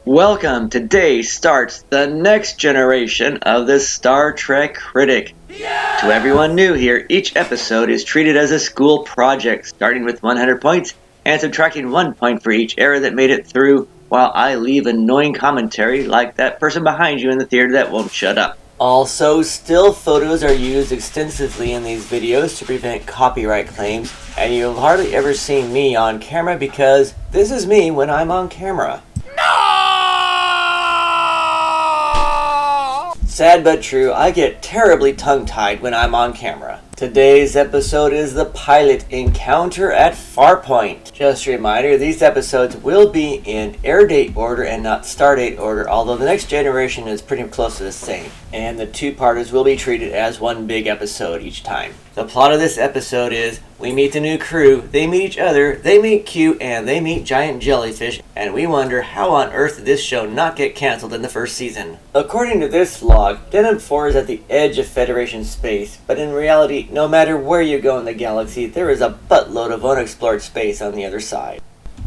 Welcome! Today starts the next generation of the Star Trek critic. Yeah! To everyone new here, each episode is treated as a school project, starting with 100 points and subtracting 1 point for each error that made it through, while I leave annoying commentary like that person behind you in the theater that won't shut up. Also, still photos are used extensively in these videos to prevent copyright claims, and you'll hardly ever see me on camera because this is me when I'm on camera. Sad but true, I get terribly tongue-tied when I'm on camera. Today's episode is the pilot encounter at Farpoint. Just a reminder, these episodes will be in air date order and not star date order, although the next generation is pretty close to the same. And the two-parters will be treated as one big episode each time. The plot of this episode is, we meet the new crew, they meet each other, they meet Q, and they meet giant jellyfish, and we wonder how on earth did this show not get cancelled in the first season. According to this log, Denham 4 is at the edge of Federation space, but in reality, no matter where you go in the galaxy, there is a buttload of unexplored space on the other side.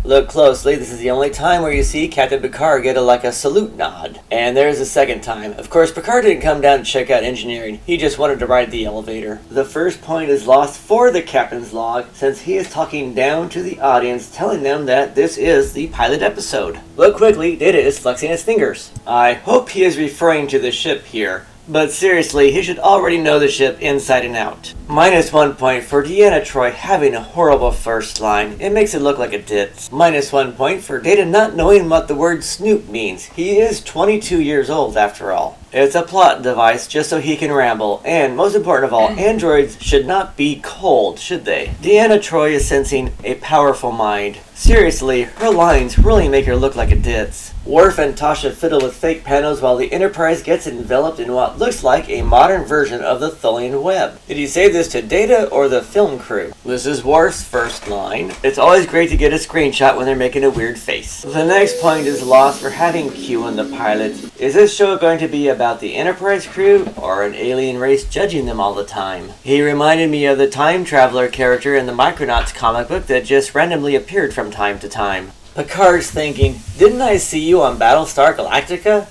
Look closely, this is the only time where you see Captain Picard get a salute nod. And there's the second time. Of course, Picard didn't come down to check out engineering, he just wanted to ride the elevator. The first point is lost for the captain's log, since he is talking down to the audience, telling them that this is the pilot episode. Look quickly, Data is flexing his fingers. I hope he is referring to the ship here. But seriously, he should already know the ship inside and out. Minus 1 point for Deanna Troi having a horrible first line. It makes it look like a ditz. Minus 1 point for Data not knowing what the word snoop means. He is 22 years old after all. It's a plot device just so he can ramble. And most important of all, androids should not be cold, should they? Deanna Troi is sensing a powerful mind. Seriously, her lines really make her look like a ditz. Worf and Tasha fiddle with fake panels while the Enterprise gets enveloped in what looks like a modern version of the Tholian web. Did he say this to Data or the film crew? This is Worf's first line. It's always great to get a screenshot when they're making a weird face. The next point is lost for having Q in the pilot. Is this show going to be about the Enterprise crew or an alien race judging them all the time? He reminded me of the time traveler character in the Micronauts comic book that just randomly appeared from time to time. Picard's thinking, didn't I see you on Battlestar Galactica?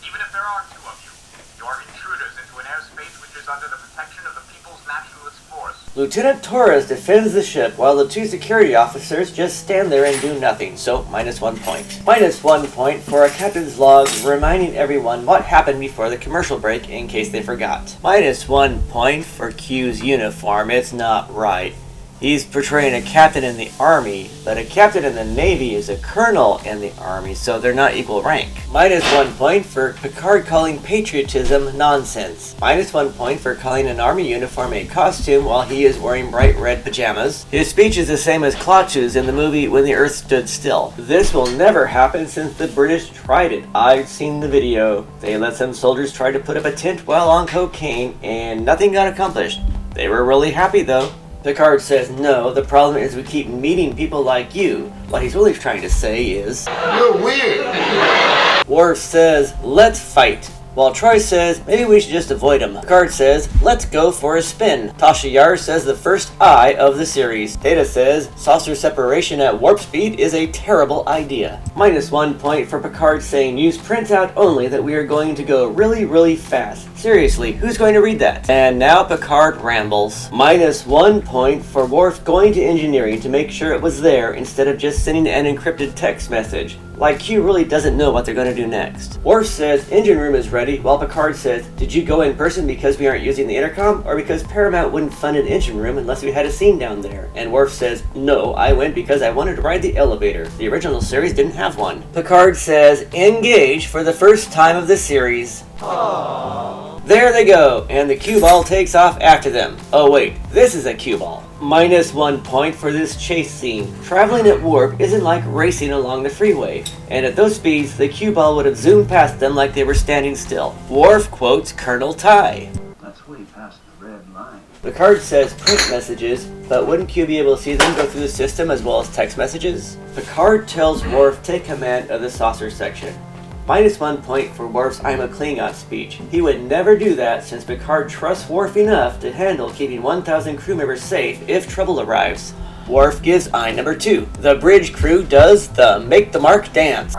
Even if there are two of you, you are intruders into an airspace which is under the protection of the People's Nationalist Force. Lieutenant Torres defends the ship while the two security officers just stand there and do nothing, so minus 1 point. Minus 1 point for a captain's log reminding everyone what happened before the commercial break in case they forgot. Minus 1 point for Q's uniform, it's not right. He's portraying a captain in the Army, but a captain in the Navy is a colonel in the Army, so they're not equal rank. Minus 1 point for Picard calling patriotism nonsense. Minus 1 point for calling an Army uniform a costume while he is wearing bright red pajamas. His speech is the same as Klaatu's in the movie When the Earth Stood Still. This will never happen since the British tried it. I've seen the video. They let some soldiers try to put up a tent while on cocaine, and nothing got accomplished. They were really happy though. Picard says, no, the problem is we keep meeting people like you. What he's really trying to say is, you're weird. Worf says, let's fight. While Troi says, maybe we should just avoid him. Picard says, let's go for a spin. Tasha Yar says the first I of the series. Data says, saucer separation at warp speed is a terrible idea. Minus 1 point for Picard saying, use printout only that we are going to go really, really fast. Seriously, who's going to read that? And now Picard rambles. Minus 1 point for Worf going to engineering to make sure it was there instead of just sending an encrypted text message. Like Q really doesn't know what they're going to do next. Worf says engine room is ready, while Picard says, did you go in person because we aren't using the intercom, or because Paramount wouldn't fund an engine room unless we had a scene down there? And Worf says, no, I went because I wanted to ride the elevator. The original series didn't have one. Picard says, engage for the first time of the series. Aww. There they go, and the cue ball takes off after them. Oh wait, this is a cue ball. Minus 1 point for this chase scene. Traveling at warp isn't like racing along the freeway, and at those speeds, the cue ball would have zoomed past them like they were standing still. Worf quotes Colonel Ty. That's way past the red line. Picard says print messages, but wouldn't Q be able to see them go through the system as well as text messages? Picard tells Worf take command of the saucer section. Minus 1 point for Worf's I'm a Klingon speech. He would never do that since Picard trusts Worf enough to handle keeping 1,000 crew members safe if trouble arrives. Worf gives I number 2. The bridge crew does the make the mark dance.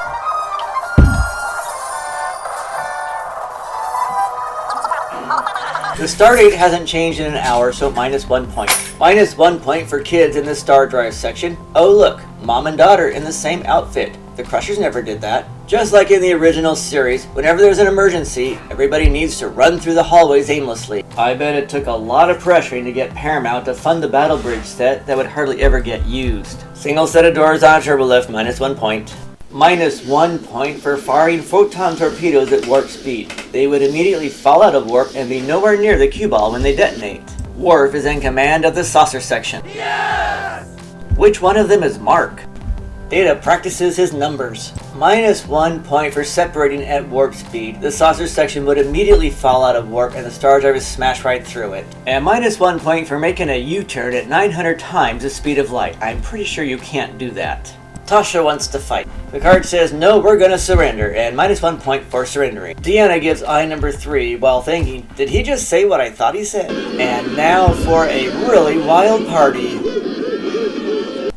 The stardate hasn't changed in an hour, so minus 1 point. Minus 1 point for kids in the star drive section. Oh look, mom and daughter in the same outfit. The Crushers never did that. Just like in the original series, whenever there's an emergency, everybody needs to run through the hallways aimlessly. I bet it took a lot of pressuring to get Paramount to fund the Battle Bridge set that would hardly ever get used. Single set of doors on a turbolift, minus 1 point. Minus 1 point for firing photon torpedoes at warp speed. They would immediately fall out of warp and be nowhere near the cue ball when they detonate. Worf is in command of the saucer section. Yes! Which one of them is Mark? Data practices his numbers. Minus 1 point for separating at warp speed. The saucer section would immediately fall out of warp and the star drive would smash right through it. And minus 1 point for making a U-turn at 900 times the speed of light. I'm pretty sure you can't do that. Tasha wants to fight. Picard says, no, we're gonna surrender, and minus 1 point for surrendering. Deanna gives eye number 3 while thinking, did he just say what I thought he said? And now for a really wild party.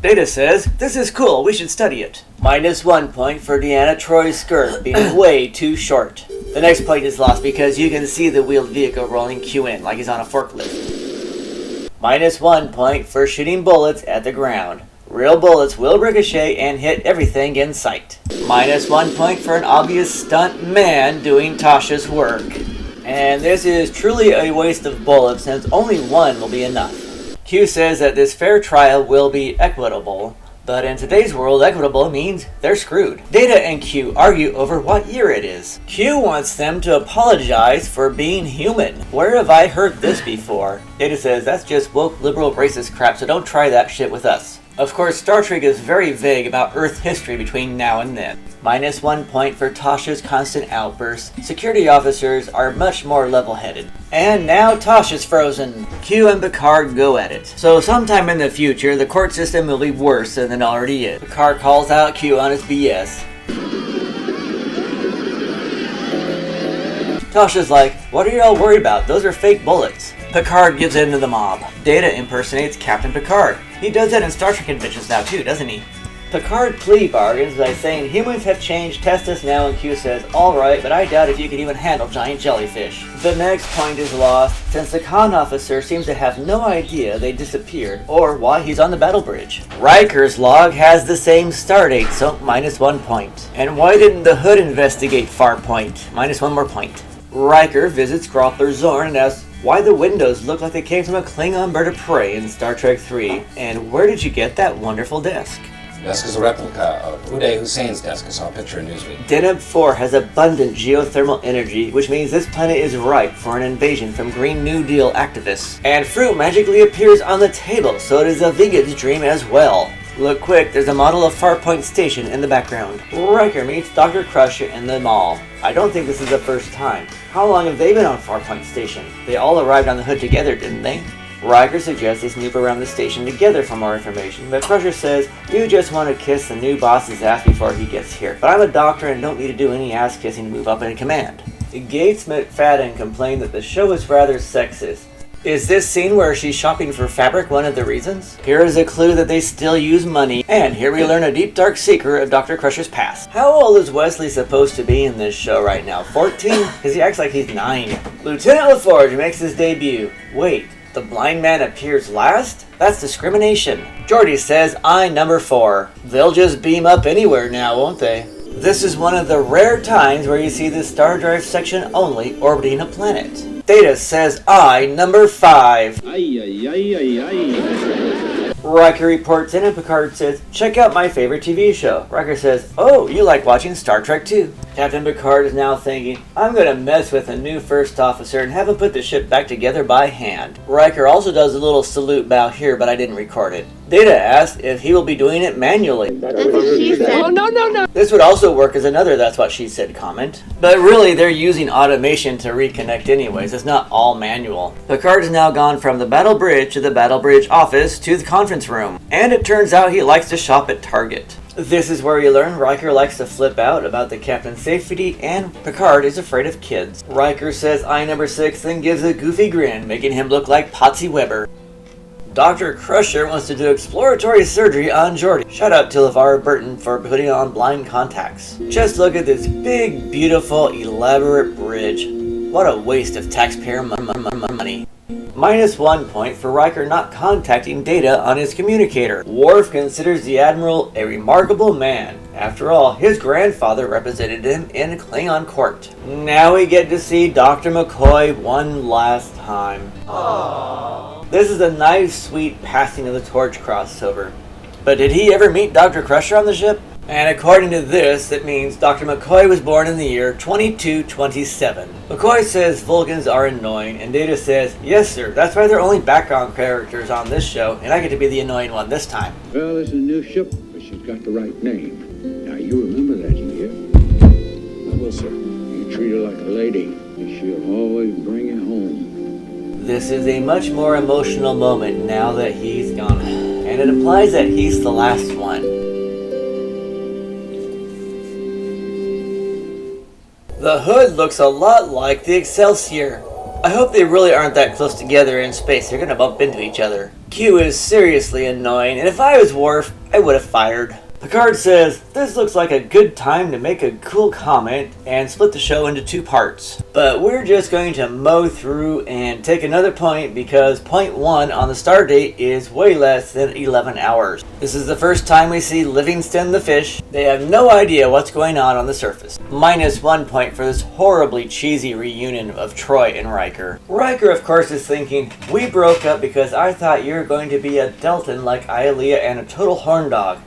Data says, this is cool, we should study it. Minus 1 point for Deanna Troy's skirt being way too short. The next point is lost because you can see the wheeled vehicle rolling Q in like he's on a forklift. Minus 1 point for shooting bullets at the ground. Real bullets will ricochet and hit everything in sight. Minus 1 point for an obvious stunt man doing Tasha's work. And this is truly a waste of bullets since only one will be enough. Q says that this fair trial will be equitable, but in today's world, equitable means they're screwed. Data and Q argue over what year it is. Q wants them to apologize for being human. Where have I heard this before? Data says that's just woke liberal racist crap, so don't try that shit with us. Of course, Star Trek is very vague about Earth history between now and then. Minus 1 point for Tasha's constant outbursts. Security officers are much more level-headed. And now Tasha's frozen. Q and Picard go at it. So sometime in the future, the court system will be worse than it already is. Picard calls out Q on his BS. Tasha's like, what are y'all worried about? Those are fake bullets. Picard gives in to the mob. Data impersonates Captain Picard. He does that in Star Trek conventions now too, doesn't he? Picard plea bargains by saying humans have changed, test us now, and Q says, alright, but I doubt if you can even handle giant jellyfish. The next point is lost, since the con officer seems to have no idea they disappeared, or why he's on the battle bridge. Riker's log has the same stardate, so minus 1 point. And why didn't the Hood investigate Farpoint? Minus 1 more point. Riker visits Groppler Zorn and asks why the windows look like they came from a Klingon bird of prey in Star Trek 3, and where did you get that wonderful desk? The desk is a replica of Uday Hussein's desk. I saw a picture in Newsweek. Deneb 4 has abundant geothermal energy, which means this planet is ripe for an invasion from Green New Deal activists. And fruit magically appears on the table, so it is a vegan's dream as well. Look quick, there's a model of Farpoint Station in the background. Riker meets Dr. Crusher in the mall. I don't think this is the first time. How long have they been on Farpoint Station? They all arrived on the Hood together, didn't they? Riker suggests they snoop around the station together for more information, but Crusher says, you just want to kiss the new boss's ass before he gets here. But I'm a doctor and don't need to do any ass kissing to move up in command. Gates McFadden complained that the show is rather sexist. Is this scene where she's shopping for fabric one of the reasons? Here is a clue that they still use money, and here we learn a deep dark secret of Dr. Crusher's past. How old is Wesley supposed to be in this show right now? 14? Because he acts like he's 9. Lieutenant LaForge makes his debut. Wait, the blind man appears last? That's discrimination. Geordi says, I number 4. They'll just beam up anywhere now, won't they? This is one of the rare times where you see the Star Drive section only orbiting a planet. Data says, I number 5. Riker reports in and Picard says, check out my favorite TV show. Riker says, oh, you like watching Star Trek too. Captain Picard is now thinking, I'm gonna mess with a new first officer and have him put the ship back together by hand. Riker also does a little salute bow here, but I didn't record it. Data asks if he will be doing it manually. That's what she said. Oh, no. This would also work as another That's What She Said comment. But really, they're using automation to reconnect anyways. It's not all manual. Picard's now gone from the battle bridge to the battle bridge office to the conference room. And it turns out he likes to shop at Target. This is where you learn Riker likes to flip out about the captain's safety and Picard is afraid of kids. Riker says I number 6 and gives a goofy grin, making him look like Patsy Weber. Dr. Crusher wants to do exploratory surgery on Geordi. Shout out to LeVar Burton for putting on blind contacts. Just look at this big, beautiful, elaborate bridge. What a waste of taxpayer money. -1 point for Riker not contacting Data on his communicator. Worf considers the Admiral a remarkable man. After all, his grandfather represented him in Klingon court. Now we get to see Dr. McCoy one last time. Aww. This is a nice, sweet passing of the torch crossover. But did he ever meet Dr. Crusher on the ship? And according to this, it means Dr. McCoy was born in the year 2227. McCoy says Vulcans are annoying, and Data says, yes sir, that's why they're only background characters on this show, and I get to be the annoying one this time. Well, this is a new ship, but she's got the right name. Now, you remember that, you hear? I will, sir. You treat her like a lady, and she'll always bring you home. This is a much more emotional moment now that he's gone, and it implies that he's the last one. The hood looks a lot like the Excelsior. I hope they really aren't that close together in space. They're gonna bump into each other. Q is seriously annoying, and if I was Worf, I would have fired. Picard says, this looks like a good time to make a cool comment and split the show into 2 parts. But we're just going to mow through and take another point because point 1 on the star date is way less than 11 hours. This is the first time we see Livingston the fish. They have no idea what's going on the surface. -1 point for this horribly cheesy reunion of Troy and Riker. Riker, of course, is thinking, we broke up because I thought you were going to be a Deltan like Ialea and a total horn dog.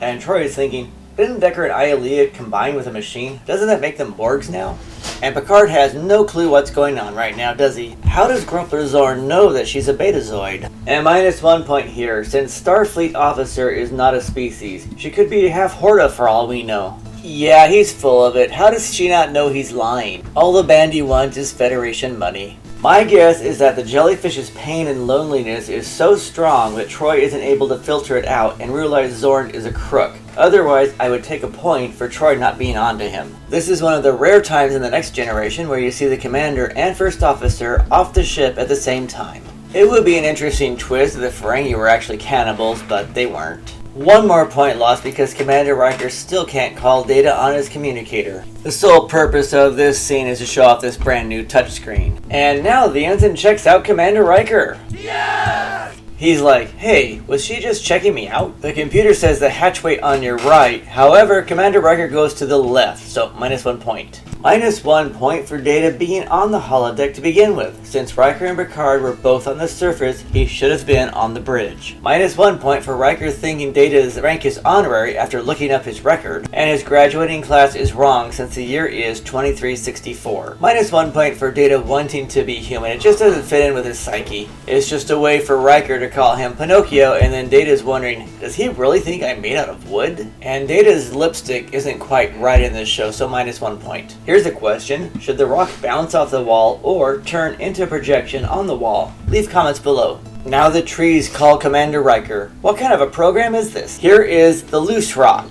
And Troy is thinking, didn't Decker and Ialea combine with a machine? Doesn't that make them Borgs now? And Picard has no clue what's going on right now, does he? How does Grumpler Zorn know that she's a Betazoid? And -1 point here, since Starfleet officer is not a species. She could be half Horta for all we know. Yeah, he's full of it. How does she not know he's lying? All the Bandy wants is Federation money. My guess is that the jellyfish's pain and loneliness is so strong that Troy isn't able to filter it out and realize Zorn is a crook. Otherwise, I would take a point for Troy not being onto him. This is one of the rare times in the Next Generation where you see the commander and first officer off the ship at the same time. It would be an interesting twist if the Ferengi were actually cannibals, but they weren't. 1 more point lost because Commander Riker still can't call Data on his communicator. The sole purpose of this scene is to show off this brand new touchscreen. And now the ensign checks out Commander Riker. Yes! He's like, hey, was she just checking me out? The computer says the hatchway on your right. However, Commander Riker goes to the left, so -1 point. -1 point for Data being on the holodeck to begin with. Since Riker and Picard were both on the surface, he should have been on the bridge. -1 point for Riker thinking Data's rank is honorary after looking up his record, and his graduating class is wrong since the year is 2364. -1 point for Data wanting to be human. It just doesn't fit in with his psyche. It's just a way for Riker to call him Pinocchio, and then Data's wondering, does he really think I'm made out of wood? And Data's lipstick isn't quite right in this show, so -1 point. Here's a question. Should the rock bounce off the wall or turn into a projection on the wall? Leave comments below. Now the trees call Commander Riker. What kind of a program is this? Here is the loose rock.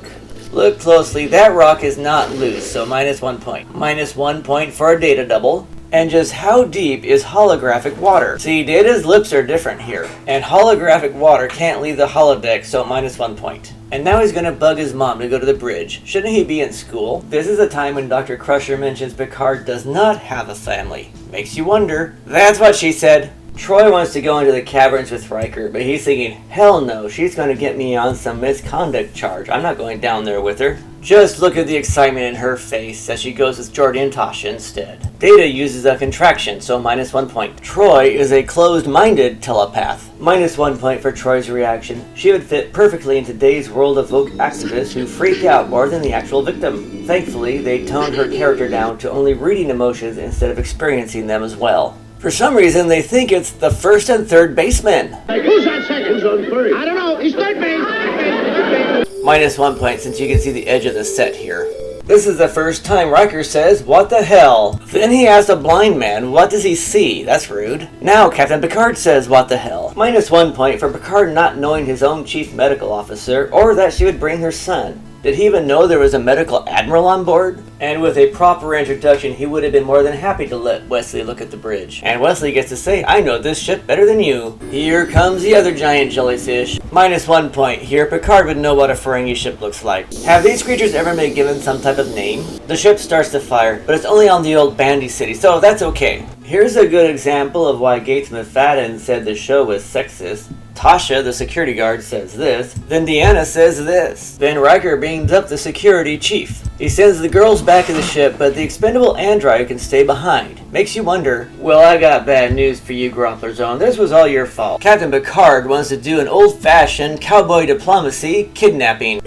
Look closely, that rock is not loose, so -1 point. -1 point for a Data double. And just how deep is holographic water? See, Data's lips are different here, and holographic water can't leave the holodeck, so -1 point. And now he's gonna bug his mom to go to the bridge. Shouldn't he be in school? This is a time when Dr. Crusher mentions Picard does not have a family. Makes you wonder. That's what she said. Troy wants to go into the caverns with Riker, but he's thinking, hell no, she's gonna get me on some misconduct charge. I'm not going down there with her. Just look at the excitement in her face as she goes with Geordi and Tasha instead. Data uses a contraction, so -1 point. Troy is a closed-minded telepath. -1 point for Troy's reaction. She would fit perfectly in today's world of woke activists who freak out more than the actual victim. Thankfully, they toned her character down to only reading emotions instead of experiencing them as well. For some reason, they think it's the first and third basemen. Hey, who's that second? Who's on third? I don't know. He's third base. -1 point since you can see the edge of the set here. This is the first time Riker says, what the hell? Then he asks a blind man, what does he see? That's rude. Now Captain Picard says, what the hell? -1 point for Picard not knowing his own chief medical officer, or that she would bring her son. Did he even know there was a medical admiral on board? And with a proper introduction, he would have been more than happy to let Wesley look at the bridge. And Wesley gets to say, I know this ship better than you. Here comes the other giant jellyfish. -1 point. Here, Picard would know what a Ferengi ship looks like. Have these creatures ever been given some type of name? The ship starts to fire, but it's only on the old Bandy City, so that's okay. Here's a good example of why Gates McFadden said the show was sexist. Tasha, the security guard, says this. Then Deanna says this. Then Riker beams up the security chief. He sends the girls back to the ship, but the expendable android can stay behind. Makes you wonder, well, I got bad news for you, Groppler Zone. This was all your fault. Captain Picard wants to do an old-fashioned cowboy diplomacy kidnapping.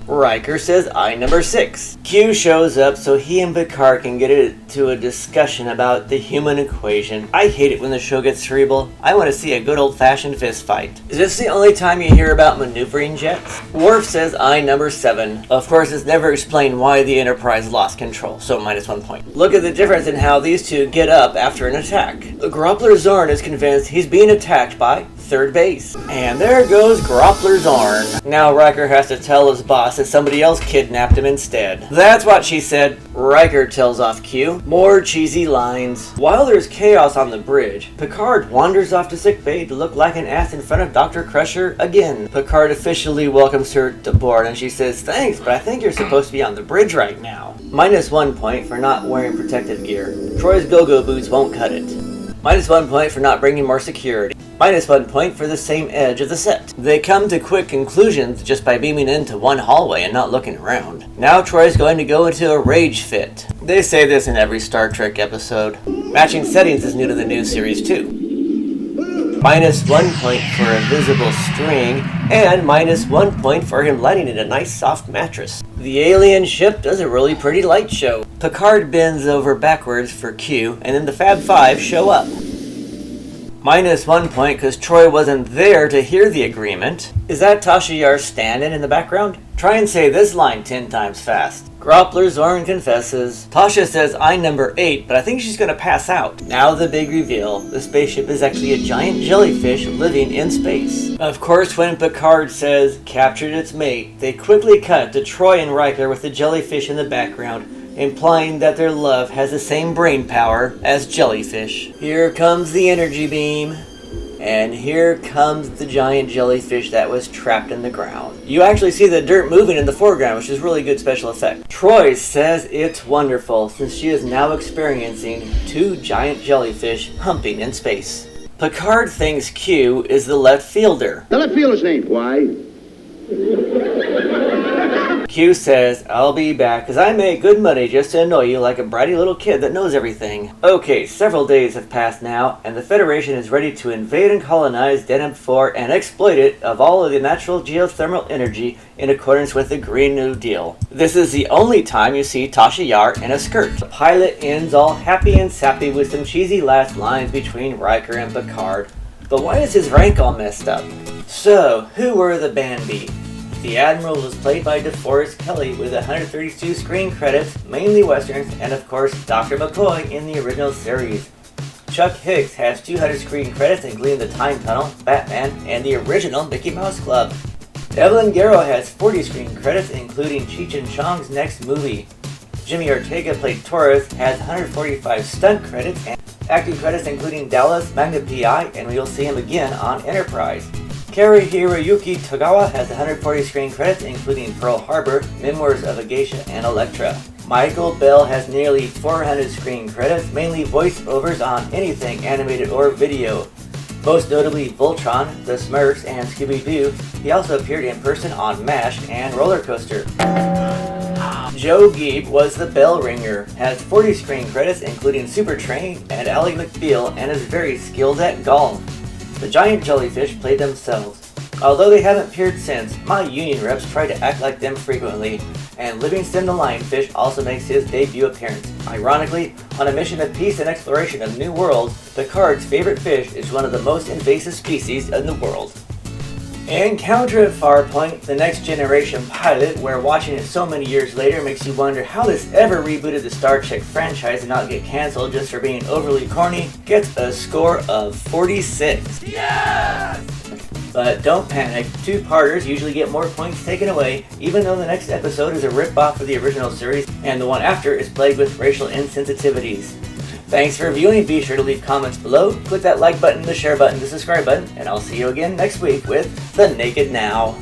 Riker says I number 6. Q shows up so he and Picard can get into a discussion about the human equation. I hate it when the show gets cerebral. I want to see a good old-fashioned fist fight. Is this the only time you hear about maneuvering jets? Worf says I number 7. Of course, it's never explained why the Enterprise lost control, so -1 point. Look at the difference in how these two get up after an attack. Groppler Zorn is convinced he's being attacked by third base. And there goes Groppler Zorn. Now Riker has to tell his boss that somebody else kidnapped him instead. That's what she said. Riker tells off Q. More cheesy lines. While there's chaos on the bridge, Picard wanders off to sickbay to look like an ass in front of Dr. Crusher again. Picard officially welcomes her to board and she says, thanks, but I think you're supposed to be on the bridge right now. -1 point for not wearing protective gear. Troy's go-go boots won't cut it. -1 point for not bringing more security. -1 point for the same edge of the set. They come to quick conclusions just by beaming into one hallway and not looking around. Now Troy's going to go into a rage fit. They say this in every Star Trek episode. Matching settings is new to the new series too. -1 point for a visible string, and -1 point for him lighting in a nice soft mattress. The alien ship does a really pretty light show. Picard bends over backwards for Q, and then the Fab Five show up. -1 point because Troy wasn't there to hear the agreement. Is that Tasha Yar standing in the background? Try and say this line 10 times fast. Groppler Zorn confesses. Tasha says I number 8, but I think she's going to pass out. Now the big reveal. The spaceship is actually a giant jellyfish living in space. Of course, when Picard says captured its mate, they quickly cut to Troy and Riker with the jellyfish in the background, implying that their love has the same brain power as jellyfish. Here comes the energy beam. And here comes the giant jellyfish that was trapped in the ground. You actually see the dirt moving in the foreground, which is really good special effect. Troy says it's wonderful since she is now experiencing 2 giant jellyfish humping in space. Picard thinks Q is the left fielder. The left fielder's name. Why? Q says, I'll be back because I make good money just to annoy you like a bratty little kid that knows everything. Okay, several days have passed now, and the Federation is ready to invade and colonize Denham 4 and exploit it of all of the natural geothermal energy in accordance with the Green New Deal. This is the only time you see Tasha Yar in a skirt. The pilot ends all happy and sappy with some cheesy last lines between Riker and Picard. But why is his rank all messed up? So, who were the Bambi? The Admiral was played by DeForest Kelley with 132 screen credits, mainly westerns, and of course Dr. McCoy in the original series. Chuck Hicks has 200 screen credits, including The Time Tunnel, Batman, and the original Mickey Mouse Club. Evelyn Garrow has 40 screen credits, including Cheech and Chong's next movie. Jimmy Ortega played Torres, has 145 stunt credits, and acting credits including Dallas, Magna P.I., and we'll see him again on Enterprise. Kari Hiroyuki Togawa has 140 screen credits, including Pearl Harbor, Memoirs of a Geisha, and Elektra. Michael Bell has nearly 400 screen credits, mainly voiceovers on anything animated or video. Most notably Voltron, The Smurfs, and Scooby-Doo. He also appeared in person on MASH and Roller Coaster. Joe Geeb was the bell ringer, has 40 screen credits, including Super Train and Ally McBeal, and is very skilled at golf. The giant jellyfish play themselves. Although they haven't appeared since, my union reps try to act like them frequently, and Livingston the lionfish also makes his debut appearance. Ironically, on a mission of peace and exploration of new worlds, Picard's favorite fish is one of the most invasive species in the world. Encounter at Farpoint, the Next Generation pilot, where watching it so many years later makes you wonder how this ever rebooted the Star Trek franchise and not get cancelled just for being overly corny, gets a score of 46. Yes! But don't panic, two-parters usually get more points taken away, even though the next episode is a rip-off of the original series, and the one after is plagued with racial insensitivities. Thanks for viewing, be sure to leave comments below, click that like button, the share button, the subscribe button, and I'll see you again next week with The Naked Now.